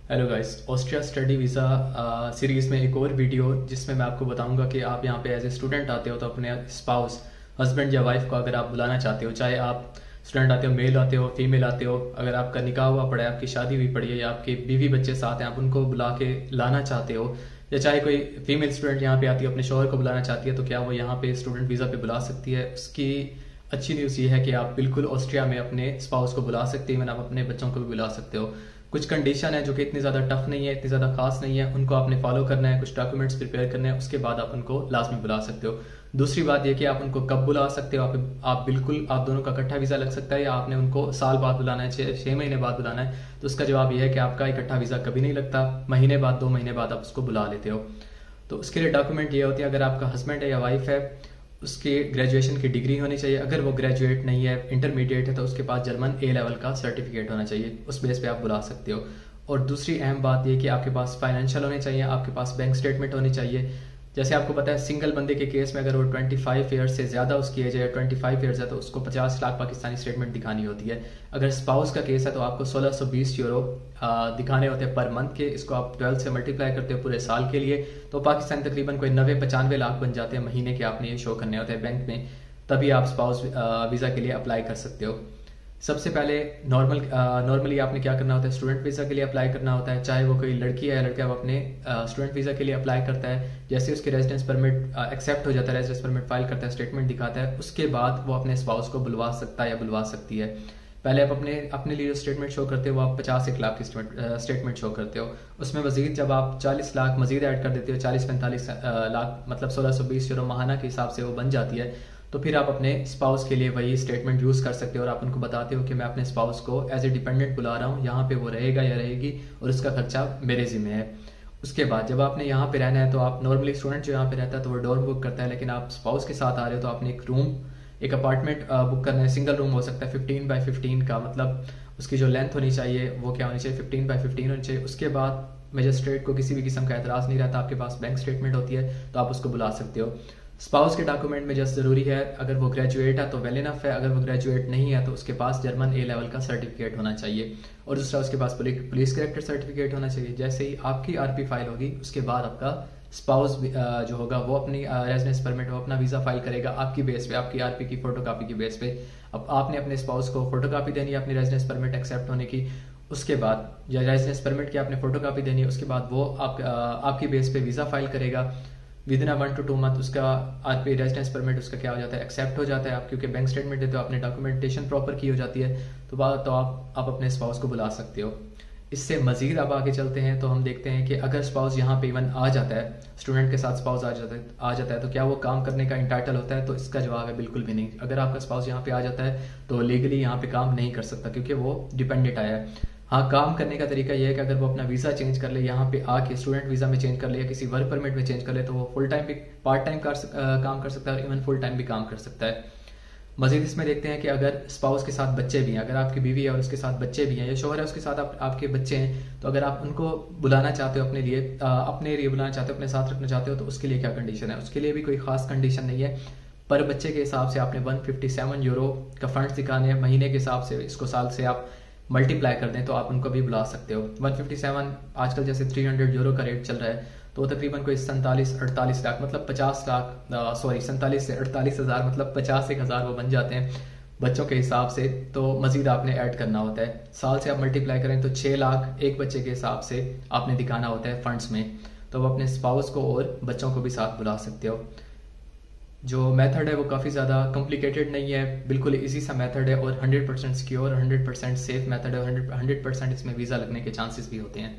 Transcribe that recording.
Hello guys, Austria study visa series में एक और वीडियो जिसमें मैं आपको बताऊंगा कि आप यहाँ पे एज ए स्टूडेंट आते हो तो अपने स्पाउस हस्बैंड या वाइफ को अगर आप बुलाना चाहते हो, चाहे आप स्टूडेंट आते हो, मेल आते हो, फीमेल आते हो, अगर आपका निकाह हुआ पड़ा है, आपकी शादी हुई पड़ी है या आपके बीवी बच्चे साथ हैं, आप उनको बुला के लाना चाहते हो, या चाहे कोई फीमेल स्टूडेंट यहाँ पे आती है अपने शौहर को बुलाना चाहती है, तो क्या वो यहाँ पे स्टूडेंट वीज़ा पे बुला सकती है। उसकी अच्छी न्यूज़ ये है कि आप बिल्कुल ऑस्ट्रिया में अपने स्पाउस को बुला सकते हैं, आप अपने बच्चों को भी बुला सकते हो। कुछ कंडीशन है जो कि इतनी ज़्यादा टफ नहीं है, इतनी ज़्यादा खास नहीं है, उनको आपने फॉलो करना है, कुछ डॉक्यूमेंट्स प्रिपेयर करने हैं, उसके बाद आप उनको लास्ट में बुला सकते हो। दूसरी बात यह कि आप उनको कब बुला सकते हो, आप बिल्कुल आप दोनों का इकट्ठा वीज़ा लग सकता है या आपने उनको साल बाद बुलाना है, 6 महीने बाद बुलाना है। तो उसका जवाब यह है कि आपका इकट्ठा वीज़ा कभी नहीं लगता, महीने बाद 2 महीने बाद आप उसको बुला लेते हो। तो उसके लिए डॉक्यूमेंट ये होती है, अगर आपका हस्बैंड है या वाइफ है, उसके ग्रेजुएशन की डिग्री होनी चाहिए। अगर वो ग्रेजुएट नहीं है, इंटरमीडिएट है, तो उसके पास जर्मन ए लेवल का सर्टिफिकेट होना चाहिए। उस बेस पे आप बुला सकते हो। और दूसरी अहम बात ये कि आपके पास फाइनेंशियल होने चाहिए, आपके पास बैंक स्टेटमेंट होनी चाहिए। जैसे आपको पता है, सिंगल बंदे के केस में अगर वो 25 ईयर्स से ज़्यादा उसकी एज है, 25 ईयर्स है, तो उसको 50 लाख पाकिस्तानी स्टेटमेंट दिखानी होती है। अगर स्पाउस का केस है तो आपको 1620 यूरो दिखाने होते हैं पर मंथ के। इसको आप 12 से मल्टीप्लाई करते हो पूरे साल के लिए, तो पाकिस्तान तकरीबन कोई 90-95 लाख बन जाते हैं महीने के। आपने ये शो करने होते हैं बैंक में, तभी आप स्पाउस वीज़ा के लिए अप्लाई कर सकते हो। सबसे पहले नॉर्मली आपने क्या करना होता है, स्टूडेंट वीज़ा के लिए अप्लाई करना होता है। चाहे वो कोई लड़की है या लड़का, वो अपने स्टूडेंट वीज़ा के लिए अप्लाई करता है। जैसे उसके रेजिडेंस परमिट एक्सेप्ट हो जाता है, रेजिडेंस परमिट फाइल करता है, स्टेटमेंट दिखाता है, उसके बाद वो अपने स्पाउस को बुलवा सकता है या बुलवा सकती है। पहले आप अपने लिए जो स्टेटमेंट शो करते हो वो आप 50-1 लाख की स्टेटमेंट शो करते हो। उसमें मजीद जब आप 40 लाख मजीद ऐड कर देते हो, 40-45 लाख मतलब 1620 यूरो माहाना के हिसाब से वो बन जाती है, तो फिर आप अपने स्पाउस के लिए वही स्टेटमेंट यूज़ कर सकते हो और आप उनको बताते हो कि मैं अपने स्पाउस को एज ए डिपेंडेंट बुला रहा हूँ, यहाँ पे वो रहेगा या रहेगी और उसका खर्चा मेरे ज़िम्मे है। उसके बाद जब आपने यहाँ पे रहना है, तो आप नॉर्मली स्टूडेंट जो यहाँ पे रहता है तो वो डोर बुक करता है, लेकिन आप स्पाउस के साथ आ रहे हो तो आपने एक अपार्टमेंट बुक करना है। सिंगल रूम हो सकता है 15x15 का, मतलब उसकी जो लेंथ होनी चाहिए वो क्या होनी चाहिए, 15x15 होनी चाहिए। उसके बाद मजिस्ट्रेट को किसी भी किस्म का एतराज़ नहीं रहता, आपके पास बैंक स्टेटमेंट होती है, तो आप उसको बुला सकते हो। स्पाउस के डॉक्यूमेंट में जस्ट ज़रूरी है, अगर वो ग्रेजुएट है तो वेल इनफ है, अगर वो ग्रेजुएट नहीं है तो उसके पास जर्मन ए लेवल का सर्टिफिकेट होना चाहिए। और दूसरा, उसके पास पुलिस कैरेक्टर सर्टिफिकेट होना चाहिए। जैसे ही आपकी आरपी फाइल होगी, उसके बाद आपका स्पाउस जो होगा वो अपनी रेजिडेंस परमिट, वो अपना वीज़ा फाइल करेगा आपकी बेस पे, आपकी आरपी की फोटोकॉपी की बेस पे। अब आपने अपने स्पाउस को फोटोकॉपी देनी है अपनी रेजिडेंस परमिट एक्सेप्ट होने की। उसके बाद या रेजिडेंस परमिट की आपने फोटोकॉपी देनी है, उसके बाद वो आपकी बेस पे वीज़ा फाइल करेगा। विद इन 1 to 2 मंथ उसका आरपी रेजिडेंस परमिट उसका क्या हो जाता है, एक्सेप्ट हो जाता है। आप क्योंकि बैंक स्टेटमेंट देते हो, आपने डॉक्यूमेंटेशन प्रॉपर की हो जाती है, तो आप अपने स्पाउस को बुला सकते हो। इससे मजीद अब आगे चलते हैं तो हम देखते हैं कि अगर स्पाउस यहाँ पे इवन आ जाता है, स्टूडेंट के साथ स्पाउस आ जाता है तो क्या वो काम करने का इंटाइटल होता है, तो इसका जवाब है बिल्कुल भी नहीं। अगर आपका स्पाउस यहाँ पे आ जाता है तो लीगली यहाँ पे काम नहीं कर सकता, क्योंकि वो डिपेंडेंट आया है। हाँ, काम करने का तरीका यह है कि अगर वो अपना वीज़ा चेंज कर ले, यहाँ पे आके स्टूडेंट वीज़ा में चेंज कर ले या किसी वर्क परमिट में चेंज कर ले, तो वो फुल टाइम भी पार्ट टाइम काम कर सकता है और इवन फुल टाइम भी काम कर सकता है। मजीद इसमें देखते हैं कि अगर स्पाउस के साथ बच्चे भी हैं, अगर आपकी बीवी है और उसके साथ बच्चे भी हैं, या शौहर है उसके साथ आपके बच्चे हैं, तो अगर आप उनको बुलाना चाहते हो अपने लिए बुलाना चाहते हो, अपने साथ रखना चाहते हो, तो उसके लिए क्या कंडीशन है। उसके लिए भी कोई खास कंडीशन नहीं है। पर बच्चे के हिसाब से आपने 157 यूरो का फंड दिखाने हैं महीने के हिसाब से। इसको साल से आप मल्टीप्लाई कर दें तो आप उनको भी बुला सकते हो। 157 आजकल जैसे 300 यूरो का रेट चल रहा है, तो तकरीबन कोई 47-48 लाख मतलब 50 लाख 47 से 48 हज़ार मतलब 50-1 हज़ार वो बन जाते हैं बच्चों के हिसाब से। तो मजीद आपने ऐड करना होता है, साल से आप मल्टीप्लाई करें तो 6 लाख एक बच्चे के हिसाब से आपने दिखाना होता है फंड्स में। तो आप अपने स्पाउस को और बच्चों को भी साथ बुला सकते हो। जो मेथड है वो काफ़ी ज़्यादा कॉम्प्लिकेटेड नहीं है, बिल्कुल इजी सा मेथड है और 100% सिक्योर, 100% सेफ मेथड है, 100% इसमें वीज़ा लगने के चांसेस भी होते हैं।